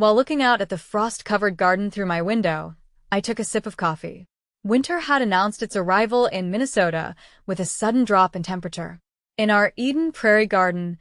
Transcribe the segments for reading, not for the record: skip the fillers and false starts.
While looking out at the frost-covered garden through my window, I took a sip of coffee. Winter had announced its arrival in Minnesota with a sudden drop in temperature. In our Eden Prairie garden,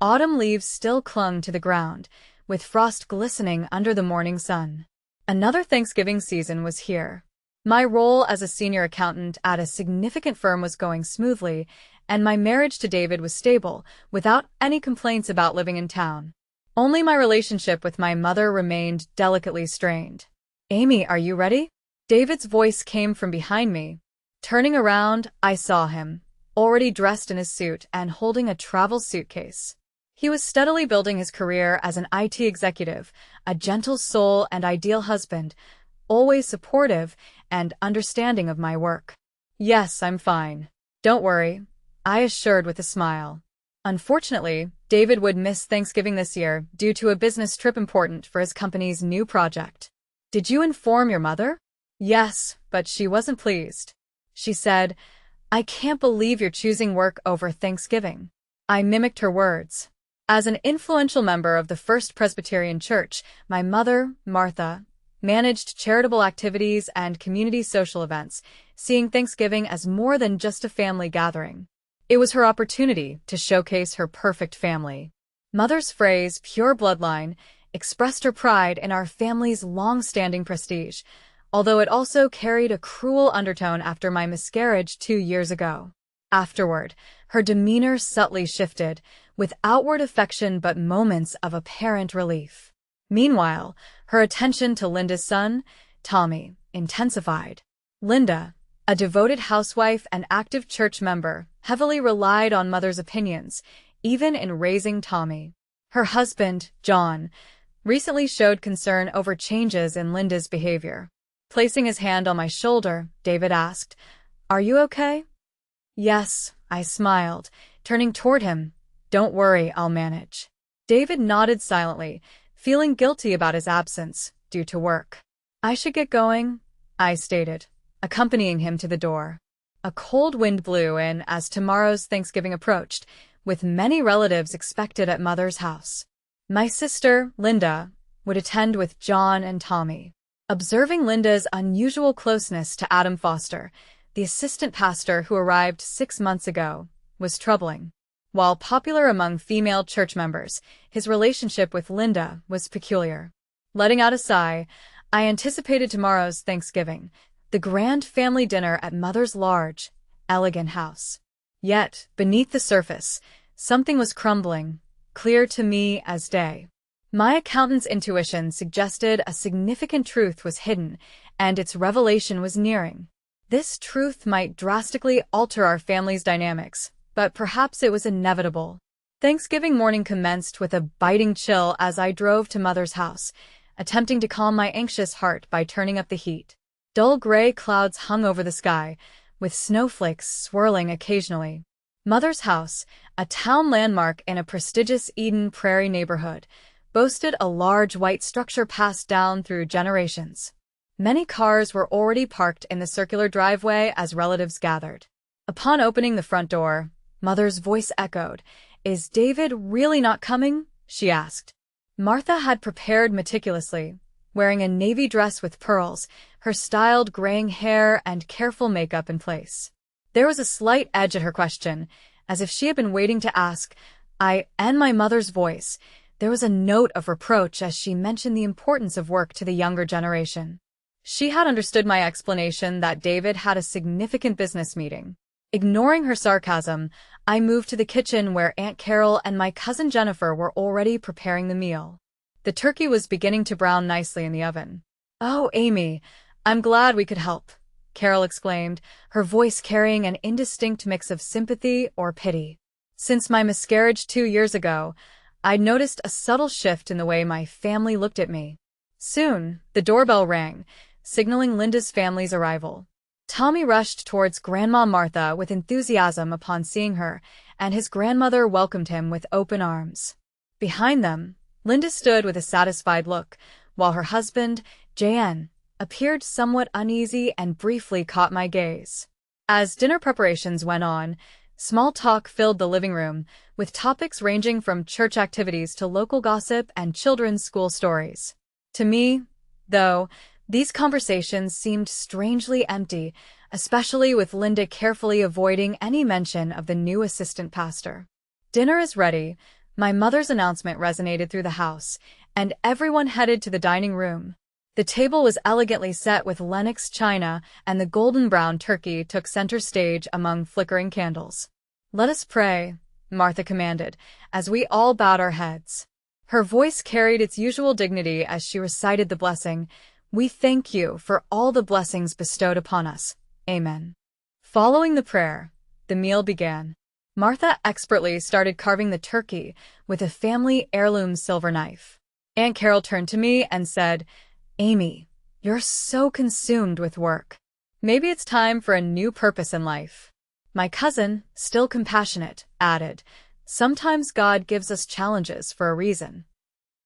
autumn leaves still clung to the ground, with frost glistening under the morning sun. Another Thanksgiving season was here. My role as a senior accountant at a significant firm was going smoothly, and my marriage to David was stable, without any complaints about living in town. Only my relationship with my mother remained delicately strained. "Amy, are you ready?" David's voice came from behind me. Turning around, I saw him, already dressed in his suit and holding a travel suitcase. He was steadily building his career as an IT executive, a gentle soul and ideal husband, always supportive and understanding of my work. "Yes, I'm fine. Don't worry," I assured with a smile. Unfortunately, David would miss Thanksgiving this year due to a business trip important for his company's new project. "Did you inform your mother?" "Yes, but she wasn't pleased. She said, 'I can't believe you're choosing work over Thanksgiving.'" I mimicked her words. As an influential member of the First Presbyterian Church, my mother, Martha, managed charitable activities and community social events, seeing Thanksgiving as more than just a family gathering. It was her opportunity to showcase her perfect family. Mother's phrase, "pure bloodline," expressed her pride in our family's long-standing prestige, although it also carried a cruel undertone after my miscarriage 2 years ago. Afterward, her demeanor subtly shifted, with outward affection but moments of apparent relief. Meanwhile, her attention to Linda's son, Tommy, intensified. Linda, a devoted housewife and active church member, heavily relied on mother's opinions, even in raising Tommy. Her husband, John, recently showed concern over changes in Linda's behavior. Placing his hand on my shoulder, David asked, "Are you okay?" "Yes," I smiled, turning toward him. "Don't worry, I'll manage." David nodded silently, feeling guilty about his absence due to work. "I should get going," I stated, accompanying him to the door. A cold wind blew in as tomorrow's Thanksgiving approached, with many relatives expected at Mother's house. My sister, Linda, would attend with John and Tommy. Observing Linda's unusual closeness to Adam Foster, the assistant pastor who arrived 6 months ago, was troubling. While popular among female church members, his relationship with Linda was peculiar. Letting out a sigh, I anticipated tomorrow's Thanksgiving, the grand family dinner at Mother's large, elegant house. Yet, beneath the surface, something was crumbling, clear to me as day. My accountant's intuition suggested a significant truth was hidden, and its revelation was nearing. This truth might drastically alter our family's dynamics, but perhaps it was inevitable. Thanksgiving morning commenced with a biting chill as I drove to Mother's house, attempting to calm my anxious heart by turning up the heat. Dull gray clouds hung over the sky, with snowflakes swirling occasionally. Mother's house, a town landmark in a prestigious Eden Prairie neighborhood, boasted a large white structure passed down through generations. Many cars were already parked in the circular driveway as relatives gathered. Upon opening the front door, Mother's voice echoed. "Is David really not coming?" she asked. Martha had prepared meticulously, wearing a navy dress with pearls, her styled graying hair and careful makeup in place. There was a slight edge at her question, as if she had been waiting to ask. And my mother's voice, there was a note of reproach as she mentioned the importance of work to the younger generation. She had understood my explanation that David had a significant business meeting. Ignoring her sarcasm, I moved to the kitchen where Aunt Carol and my cousin Jennifer were already preparing the meal. The turkey was beginning to brown nicely in the oven. "Oh, Amy, I'm glad we could help," Carol exclaimed, her voice carrying an indistinct mix of sympathy or pity. Since my miscarriage 2 years ago, I'd noticed a subtle shift in the way my family looked at me. Soon, the doorbell rang, signaling Linda's family's arrival. Tommy rushed towards Grandma Martha with enthusiasm upon seeing her, and his grandmother welcomed him with open arms. Behind them, Linda stood with a satisfied look, while her husband, J.N., appeared somewhat uneasy and briefly caught my gaze. As dinner preparations went on, small talk filled the living room, with topics ranging from church activities to local gossip and children's school stories. To me, though, these conversations seemed strangely empty, especially with Linda carefully avoiding any mention of the new assistant pastor. "Dinner is ready," my mother's announcement resonated through the house, and everyone headed to the dining room. The table was elegantly set with Lenox china, and the golden brown turkey took center stage among flickering candles. "Let us pray," Martha commanded, as we all bowed our heads. Her voice carried its usual dignity as she recited the blessing. "We thank you for all the blessings bestowed upon us. Amen." Following the prayer, the meal began. Martha expertly started carving the turkey with a family heirloom silver knife. Aunt Carol turned to me and said, "Amy, you're so consumed with work. Maybe it's time for a new purpose in life." My cousin, still compassionate, added, "Sometimes God gives us challenges for a reason."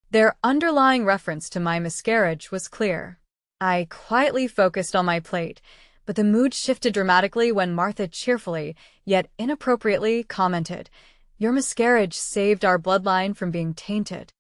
Their underlying reference to my miscarriage was clear. I quietly focused on my plate, but the mood shifted dramatically when Martha cheerfully, yet inappropriately, commented, "Your miscarriage saved our bloodline from being tainted."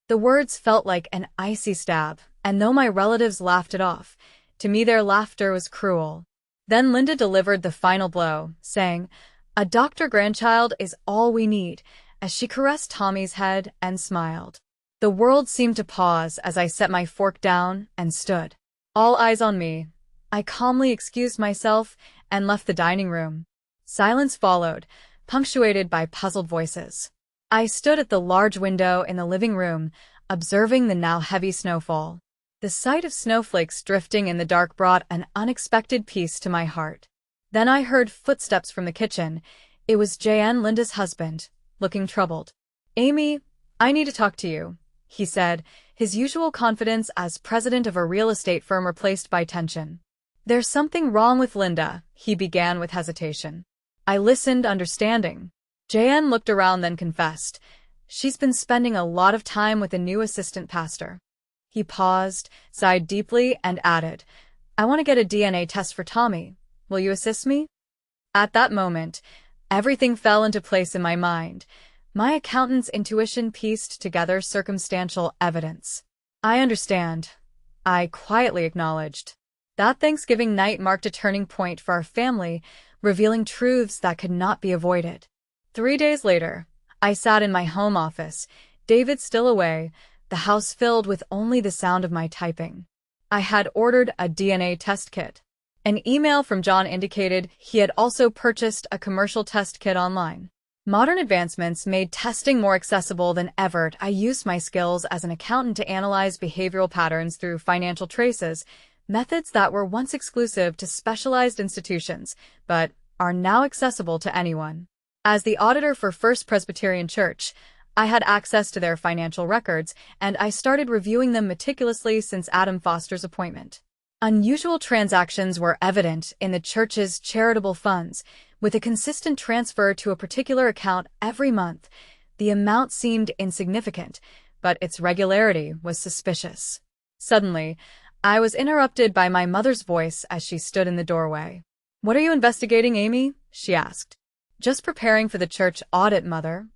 The words felt like an icy stab, and though my relatives laughed it off, to me their laughter was cruel. Then Linda delivered the final blow, saying, "A doctor grandchild is all we need," as she caressed Tommy's head and smiled. The world seemed to pause as I set my fork down and stood. All eyes on me. I calmly excused myself and left the dining room. Silence followed, punctuated by puzzled voices. I stood at the large window in the living room, observing the now heavy snowfall. The sight of snowflakes drifting in the dark brought an unexpected peace to my heart. Then I heard footsteps from the kitchen. It was J.N., Linda's husband, looking troubled. "Amy, I need to talk to you," he said, his usual confidence as president of a real estate firm replaced by tension. "There's something wrong with Linda," he began with hesitation. I listened, understanding. J.N. looked around, then confessed, "She's been spending a lot of time with a new assistant pastor." He paused, sighed deeply, and added, "I want to get a DNA test for Tommy. Will you assist me?" At that moment, everything fell into place in my mind. My accountant's intuition pieced together circumstantial evidence. "I understand," I quietly acknowledged. That Thanksgiving night marked a turning point for our family, revealing truths that could not be avoided. 3 days later, I sat in my home office, David still away, the house filled with only the sound of my typing. I had ordered a DNA test kit. An email from John indicated he had also purchased a commercial test kit online. Modern advancements made testing more accessible than ever. I used my skills as an accountant to analyze behavioral patterns through financial traces, methods that were once exclusive to specialized institutions, but are now accessible to anyone. As the auditor for First Presbyterian Church, I had access to their financial records, and I started reviewing them meticulously since Adam Foster's appointment. Unusual transactions were evident in the church's charitable funds, with a consistent transfer to a particular account every month. The amount seemed insignificant, but its regularity was suspicious. Suddenly, I was interrupted by my mother's voice as she stood in the doorway. "What are you investigating, Amy?" she asked. "Just preparing for the church audit, Mother,"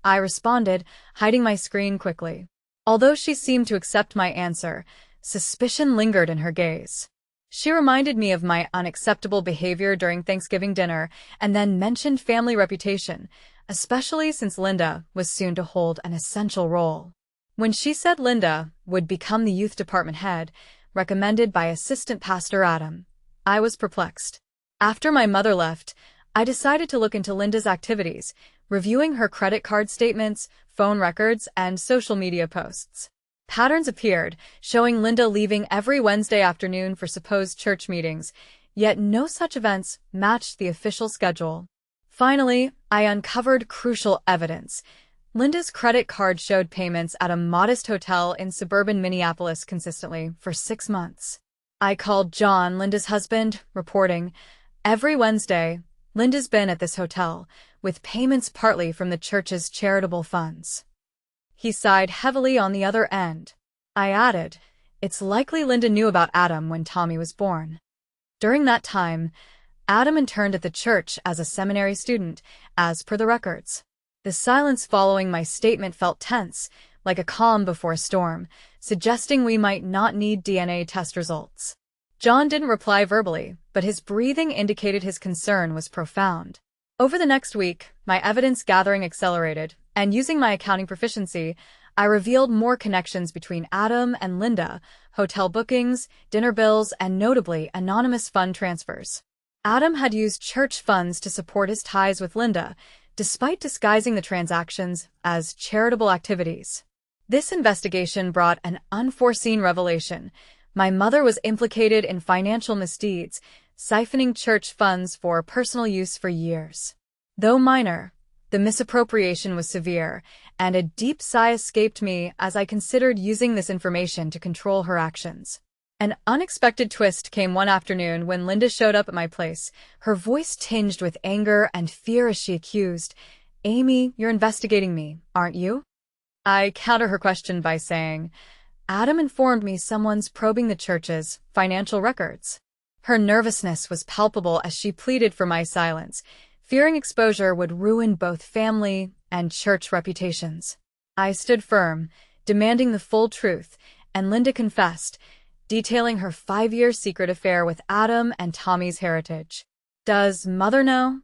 I responded, hiding my screen quickly. Although she seemed to accept my answer, suspicion lingered in her gaze. She reminded me of my unacceptable behavior during Thanksgiving dinner and then mentioned family reputation, especially since Linda was soon to hold an essential role. When she said Linda would become the youth department head, recommended by Assistant Pastor Adam, I was perplexed. After my mother left, I decided to look into Linda's activities, reviewing her credit card statements, phone records, and social media posts. Patterns appeared, showing Linda leaving every Wednesday afternoon for supposed church meetings, yet no such events matched the official schedule. Finally, I uncovered crucial evidence. Linda's credit card showed payments at a modest hotel in suburban Minneapolis consistently for 6 months. I called John, Linda's husband, reporting, "Every Wednesday, Linda's been at this hotel, with payments partly from the church's charitable funds." He sighed heavily on the other end. I added, "It's likely Linda knew about Adam when Tommy was born." During that time, Adam interned at the church as a seminary student, as per the records. The silence following my statement felt tense, like a calm before a storm. suggesting we might not need DNA test results. John didn't reply verbally, but his breathing indicated his concern was profound. Over the next week, my evidence gathering accelerated, and using my accounting proficiency, I revealed more connections between Adam and Linda, hotel bookings, dinner bills, and notably, anonymous fund transfers. Adam had used church funds to support his ties with Linda, despite disguising the transactions as charitable activities. This investigation brought an unforeseen revelation. My mother was implicated in financial misdeeds, siphoning church funds for personal use for years. Though minor, the misappropriation was severe, and a deep sigh escaped me as I considered using this information to control her actions. An unexpected twist came one afternoon when Linda showed up at my place, her voice tinged with anger and fear as she accused, "Amy, you're investigating me, aren't you?" I counter her question by saying, "Adam informed me someone's probing the church's financial records." Her nervousness was palpable as she pleaded for my silence, fearing exposure would ruin both family and church reputations. I stood firm, demanding the full truth, and Linda confessed, detailing her 5-year secret affair with Adam and Tommy's heritage. "Does Mother know?"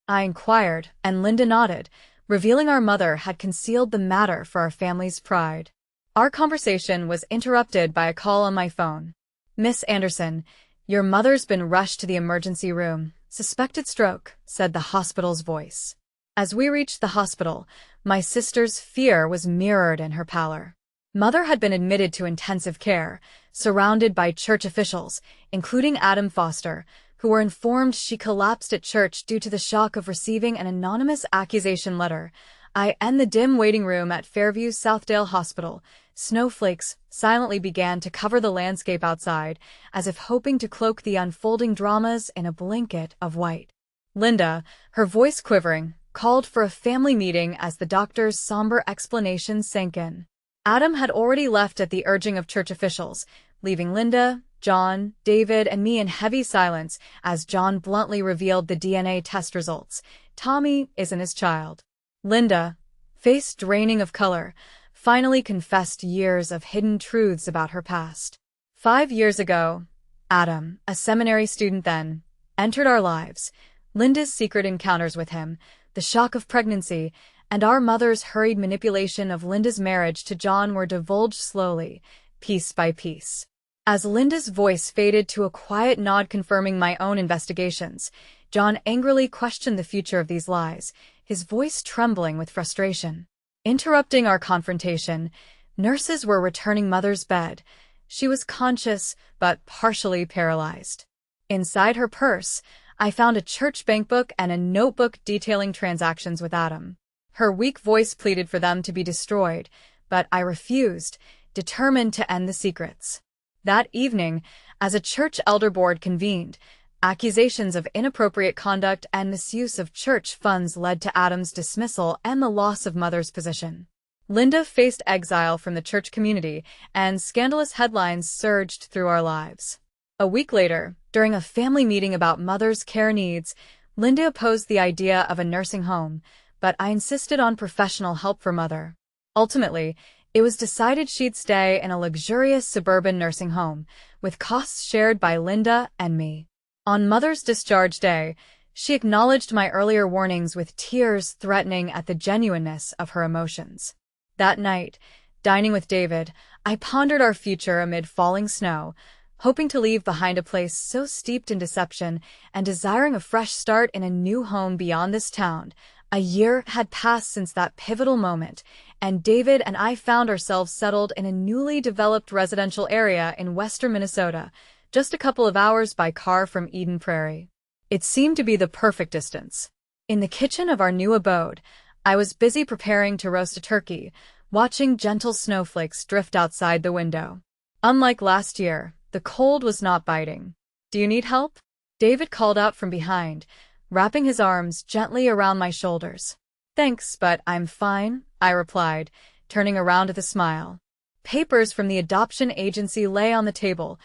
I inquired, and Linda nodded, revealing our mother had concealed the matter for our family's pride. Our conversation was interrupted by a call on my phone. "Miss Anderson, your mother's been rushed to the emergency room. Suspected stroke," said the hospital's voice. As we reached the hospital, my sister's fear was mirrored in her pallor. Mother had been admitted to intensive care, surrounded by church officials, including Adam Foster, who were informed she collapsed at church due to the shock of receiving an anonymous accusation letter. I in the dim waiting room at Fairview Southdale Hospital. Snowflakes silently began to cover the landscape outside, as if hoping to cloak the unfolding dramas in a blanket of white. Linda, her voice quivering, called for a family meeting as the doctor's somber explanation sank in. Adam had already left at the urging of church officials, leaving Linda, John, David, and me in heavy silence as John bluntly revealed the DNA test results. "Tommy isn't his child." Linda, face draining of color, finally confessed years of hidden truths about her past. 5 years ago, Adam, a seminary student then, entered our lives. Linda's secret encounters with him, the shock of pregnancy, and our mother's hurried manipulation of Linda's marriage to John were divulged slowly, piece by piece. As Linda's voice faded to a quiet nod confirming my own investigations, John angrily questioned the future of these lies, his voice trembling with frustration. Interrupting our confrontation, nurses were returning Mother's bed. She was conscious, but partially paralyzed. Inside her purse, I found a church bankbook and a notebook detailing transactions with Adam. Her weak voice pleaded for them to be destroyed, but I refused, determined to end the secrets. That evening, as a church elder board convened, accusations of inappropriate conduct and misuse of church funds led to Adam's dismissal and the loss of Mother's position. Linda faced exile from the church community, and scandalous headlines surged through our lives. A week later, during a family meeting about Mother's care needs, Linda opposed the idea of a nursing home, but I insisted on professional help for Mother. Ultimately, it was decided she'd stay in a luxurious suburban nursing home, with costs shared by Linda and me. On Mother's discharge day, she acknowledged my earlier warnings with tears threatening at the genuineness of her emotions. That night, dining with David, I pondered our future amid falling snow, hoping to leave behind a place so steeped in deception and desiring a fresh start in a new home beyond this town. A year had passed since that pivotal moment, and David and I found ourselves settled in a newly developed residential area in western Minnesota, just a couple of hours by car from Eden Prairie. It seemed to be the perfect distance. In the kitchen of our new abode, I was busy preparing to roast a turkey, watching gentle snowflakes drift outside the window. Unlike last year, the cold was not biting. "Do you need help?" David called out from behind, wrapping his arms gently around my shoulders. "Thanks, but I'm fine," I replied, turning around with a smile. Papers from the adoption agency lay on the table,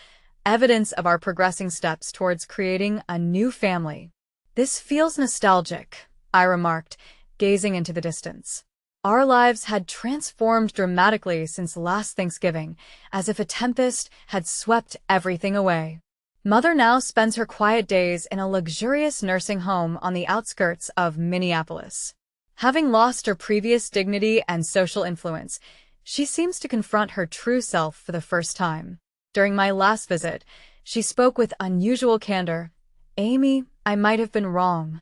evidence of our progressing steps towards creating a new family. "This feels nostalgic," I remarked, gazing into the distance. Our lives had transformed dramatically since last Thanksgiving, as if a tempest had swept everything away. Mother now spends her quiet days in a luxurious nursing home on the outskirts of Minneapolis. Having lost her previous dignity and social influence, she seems to confront her true self for the first time. During my last visit, she spoke with unusual candor. "Amy, I might have been wrong."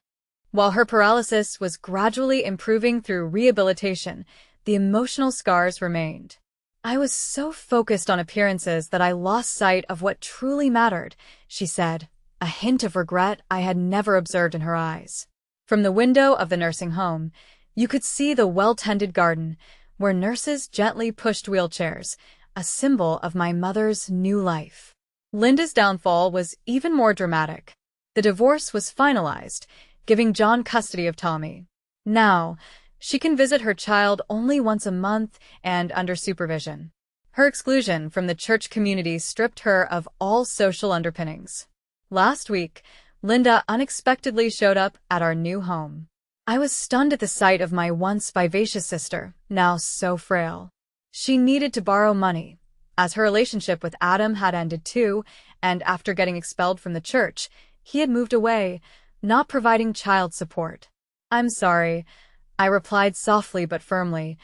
While her paralysis was gradually improving through rehabilitation, the emotional scars remained. "I was so focused on appearances that I lost sight of what truly mattered," she said, a hint of regret I had never observed in her eyes. From the window of the nursing home, you could see the well-tended garden, where nurses gently pushed wheelchairs, a symbol of my mother's new life. Linda's downfall was even more dramatic. The divorce was finalized, giving John custody of Tommy. Now, she can visit her child only once a month and under supervision. Her exclusion from the church community stripped her of all social underpinnings. Last week, Linda unexpectedly showed up at our new home. I was stunned at the sight of my once vivacious sister, now so frail. She needed to borrow money, as her relationship with Adam had ended too, and after getting expelled from the church, he had moved away, not providing child support. "I'm sorry," I replied softly but firmly.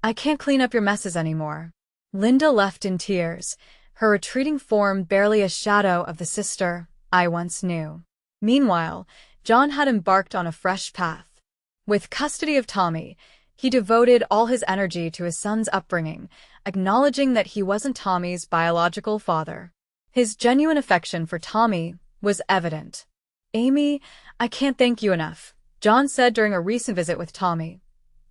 "I can't clean up your messes anymore." Linda left in tears, her retreating form barely a shadow of the sister I once knew. Meanwhile, John had embarked on a fresh path. With custody of Tommy, he devoted all his energy to his son's upbringing, acknowledging that he wasn't Tommy's biological father. His genuine affection for Tommy was evident. "Amy, I can't thank you enough," John said during a recent visit with Tommy.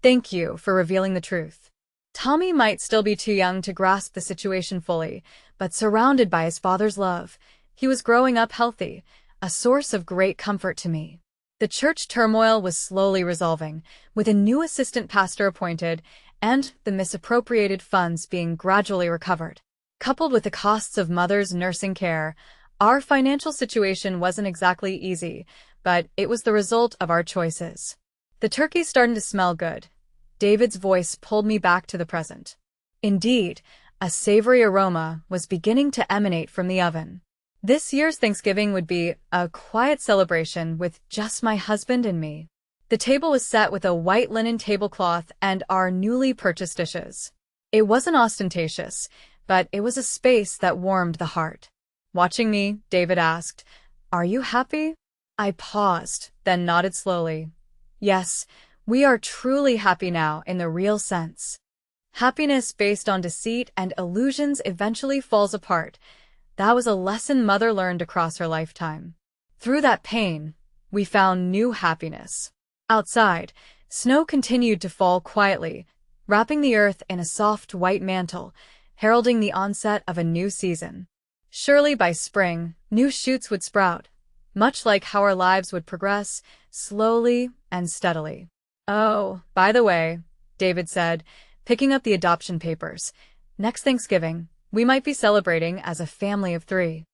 "Thank you for revealing the truth." Tommy might still be too young to grasp the situation fully, but surrounded by his father's love, he was growing up healthy, a source of great comfort to me. The church turmoil was slowly resolving, with a new assistant pastor appointed and the misappropriated funds being gradually recovered. Coupled with the costs of Mother's nursing care, our financial situation wasn't exactly easy, but it was the result of our choices. "The turkey's starting to smell good." David's voice pulled me back to the present. Indeed, a savory aroma was beginning to emanate from the oven. This year's Thanksgiving would be a quiet celebration with just my husband and me. The table was set with a white linen tablecloth and our newly purchased dishes. It wasn't ostentatious, but it was a space that warmed the heart. Watching me, David asked, "Are you happy?" I paused, then nodded slowly. "Yes, we are truly happy now in the real sense." Happiness based on deceit and illusions eventually falls apart. That was a lesson Mother learned across her lifetime. Through that pain, we found new happiness. Outside, snow continued to fall quietly, wrapping the earth in a soft white mantle, heralding the onset of a new season. Surely by spring, new shoots would sprout, much like how our lives would progress, slowly and steadily. "Oh, by the way," David said, picking up the adoption papers, "next Thanksgiving, we might be celebrating as a family of 3.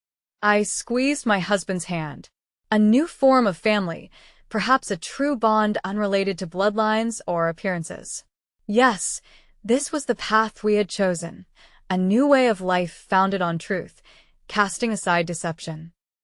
I squeezed my husband's hand. A new form of family, perhaps a true bond unrelated to bloodlines or appearances. Yes, this was the path we had chosen, a new way of life founded on truth, casting aside deception.